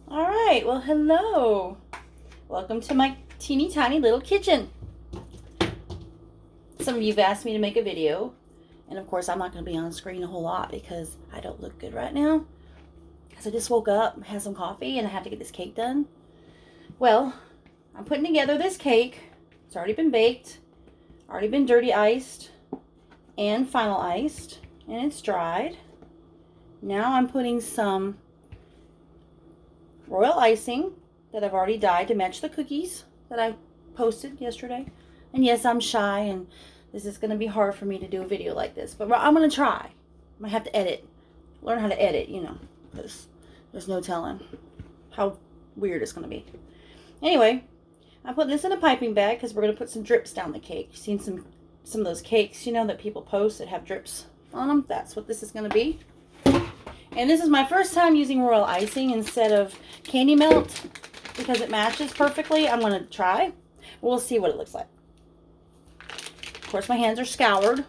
All right, well, hello. Welcome to my teeny tiny little kitchen. Some of you have asked me to make a video, and of course, I'm not going to be on screen a whole lot because I don't look good right now. Because I just woke up, had some coffee, and I have to get this cake done. Well, I'm putting together this cake. It's already been baked, already been dirty iced, and final iced, and it's dried. Now I'm putting some royal icing that I've already dyed to match the cookies that I posted yesterday. And yes, I'm shy, and this is going to be hard for me to do a video like this, but I'm going to try. I might have to edit, learn how to edit, because there's no telling how weird it's going to be. Anyway, I'm putting this in a piping bag because we're going to put some drips down the cake. You've seen some of those cakes, that people post that have drips on them. That's what this is going to be. And this is my first time using royal icing instead of candy melt because it matches perfectly. I'm going to try. We'll see what it looks like. Of course, my hands are scoured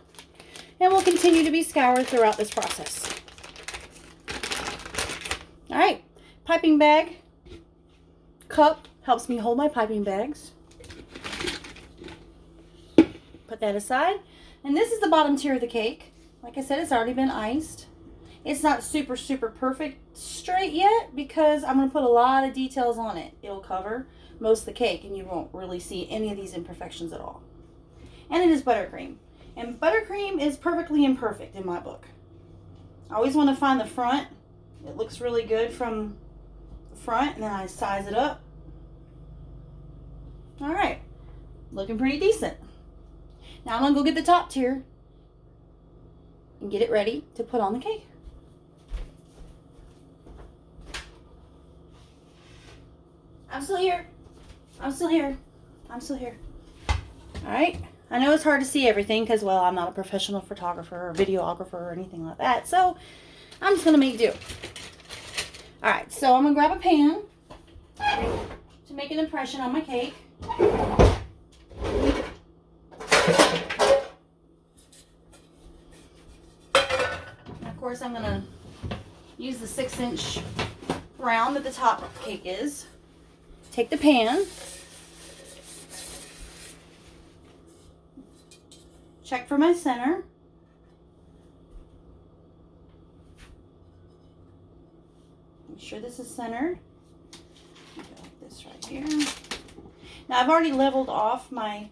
and will continue to be scoured throughout this process. All right, piping bag. Cup helps me hold my piping bags. Put that aside. And this is the bottom tier of the cake. Like I said, it's already been iced. It's not super perfect straight yet because I'm going to put a lot of details on it. It'll cover most of the cake and you won't really see any of these imperfections at all. And it is buttercream. And buttercream is perfectly imperfect in my book. I always want to find the front. It looks really good from the front and then I size it up. All right, looking pretty decent. Now I'm going to go get the top tier and get it ready to put on the cake. I'm still here. I'm still here. I'm still here. All right. I know it's hard to see everything because, well, I'm not a professional photographer or videographer or anything like that. So I'm just going to make do. All right. So I'm going to grab a pan to make an impression on my cake. And of course, I'm going to use the 6-inch round that the top cake is. Take the pan, check for my center, make sure this is centered, go like this right here. Now I've already leveled off my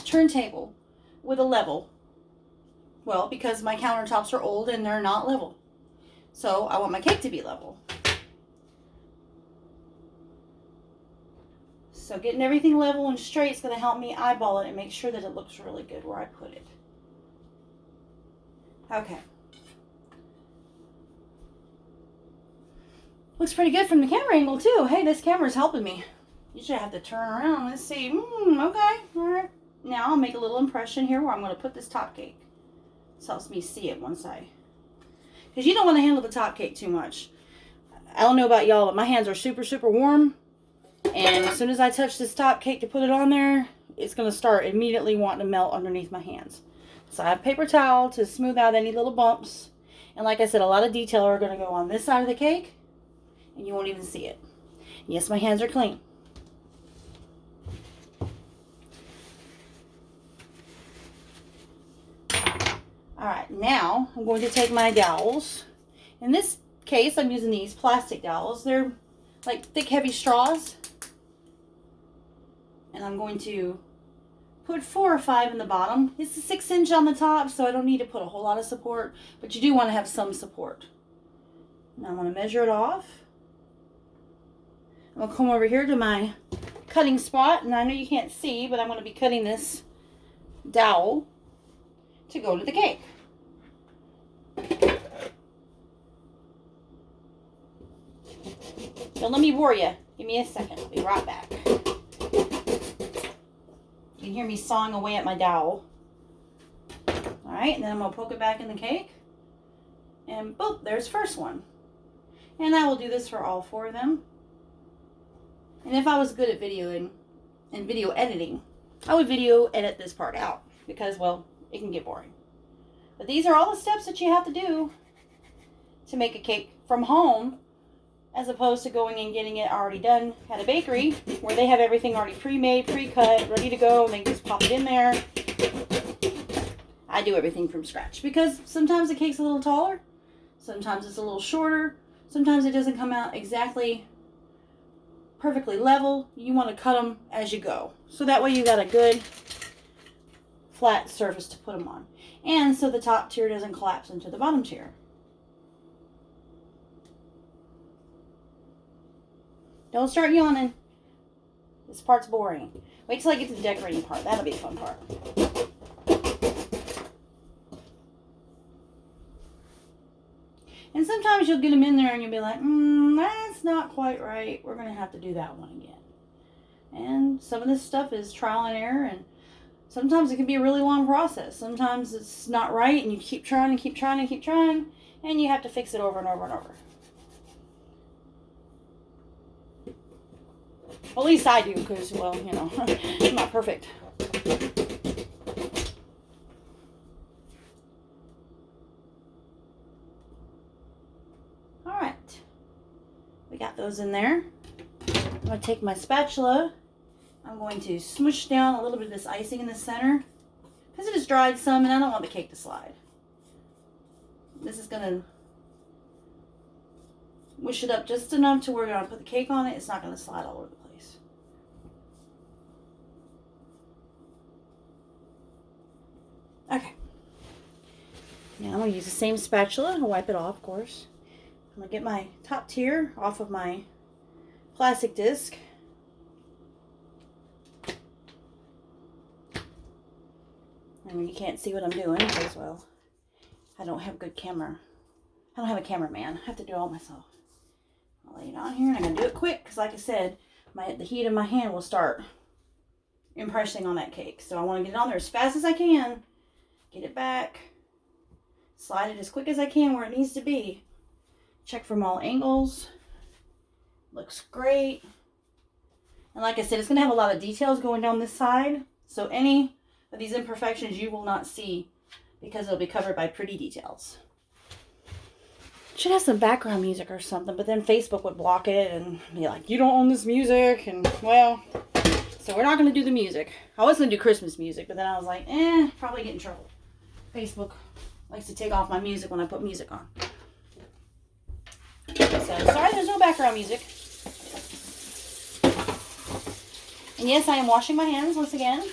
turntable with a level, well, because my countertops are old and they're not level, so I want my cake to be level. So getting everything level and straight is going to help me eyeball it and make sure that it looks really good where I put it. Okay. Looks pretty good from the camera angle too. Hey, this camera's helping me. Usually I have to turn around. Let's see. Okay. All right. Now I'll make a little impression here where I'm going to put this top cake. This helps me see it one side. Because you don't want to handle the top cake too much. I don't know about y'all, but my hands are super warm. And as soon as I touch this top cake to put it on there, it's going to start immediately wanting to melt underneath my hands. So I have paper towel to smooth out any little bumps. And like I said, a lot of detail are going to go on this side of the cake. And you won't even see it. Yes, my hands are clean. Alright, now I'm going to take my dowels. In this case, I'm using these plastic dowels. They're like thick, heavy straws. And I'm going to put 4 or 5 in the bottom. It's a 6-inch on the top, so I don't need to put a whole lot of support, but you do want to have some support. Now I'm going to measure it off. I'm going to come over here to my cutting spot, and I know you can't see, but I'm going to be cutting this dowel to go to the cake. Don't let me bore you. Give me a second. I'll be right back. You can hear me sawing away at my dowel. Alright, and then I'm going to poke it back in the cake. And boom, there's the first one. And I will do this for all 4 of them. And if I was good at videoing and video editing, I would video edit this part out. Because, well, it can get boring. But these are all the steps that you have to do to make a cake from home as opposed to going and getting it already done at a bakery where they have everything already pre-made, pre-cut, ready to go, and they just pop it in there. I do everything from scratch because sometimes the cake's a little taller, sometimes it's a little shorter, sometimes it doesn't come out exactly perfectly level. You want to cut them as you go, so that way you got a good flat surface to put them on, and so the top tier doesn't collapse into the bottom tier. Don't start yawning. This part's boring. Wait till I get to the decorating part. That'll be the fun part. And sometimes you'll get them in there and you'll be like, that's not quite right. We're going to have to do that one again. And some of this stuff is trial and error, and sometimes it can be a really long process. Sometimes it's not right and you keep trying and keep trying and keep trying, and you have to fix it over and over and over. Well, at least I do, because, well, you know, I'm not perfect. All right. We got those in there. I'm going to take my spatula. I'm going to smoosh down a little bit of this icing in the center, because it has dried some and I don't want the cake to slide. This is going to mush it up just enough to where we're going to put the cake on it. It's not going to slide all over the place. Okay. Now I'm going to use the same spatula to wipe it off, of course. I'm going to get my top tier off of my plastic disc. I mean, you can't see what I'm doing because, well, I don't have a good camera. I don't have a cameraman. I have to do it all myself. I'll lay it on here, and I'm going to do it quick because, like I said, the heat of my hand will start impressing on that cake. So I want to get it on there as fast as I can. Get it back. Slide it as quick as I can where it needs to be. Check from all angles. Looks great. And like I said, it's going to have a lot of details going down this side. So any of these imperfections you will not see because it'll be covered by pretty details. Should have some background music or something, but then Facebook would block it and be like, you don't own this music. And, well, so we're not going to do the music. I was going to do Christmas music, but then I was like, probably get in trouble. Facebook likes to take off my music when I put music on. So, sorry there's no background music. And yes, I am washing my hands once again.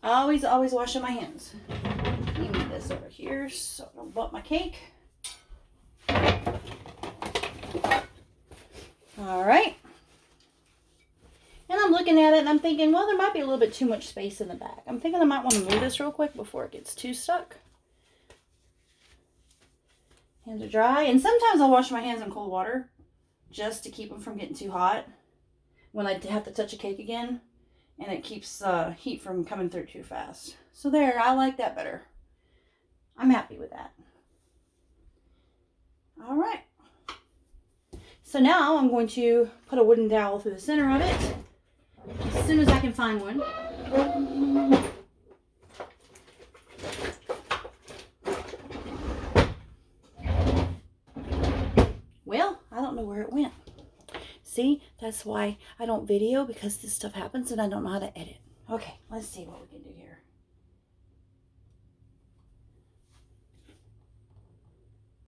Always washing my hands. Let me move this over here so I don't bump my cake. Alright. And I'm looking at it and I'm thinking, well, there might be a little bit too much space in the back. I'm thinking I might want to move this real quick before it gets too stuck. Hands are dry. And sometimes I'll wash my hands in cold water just to keep them from getting too hot when I have to touch a cake again. And it keeps heat from coming through too fast. So there, I like that better. I'm happy with that. All right. So now I'm going to put a wooden dowel through the center of it as soon as I can find one. Well, I don't know where it went. See, that's why I don't video, because this stuff happens and I don't know how to edit. Okay, let's see what we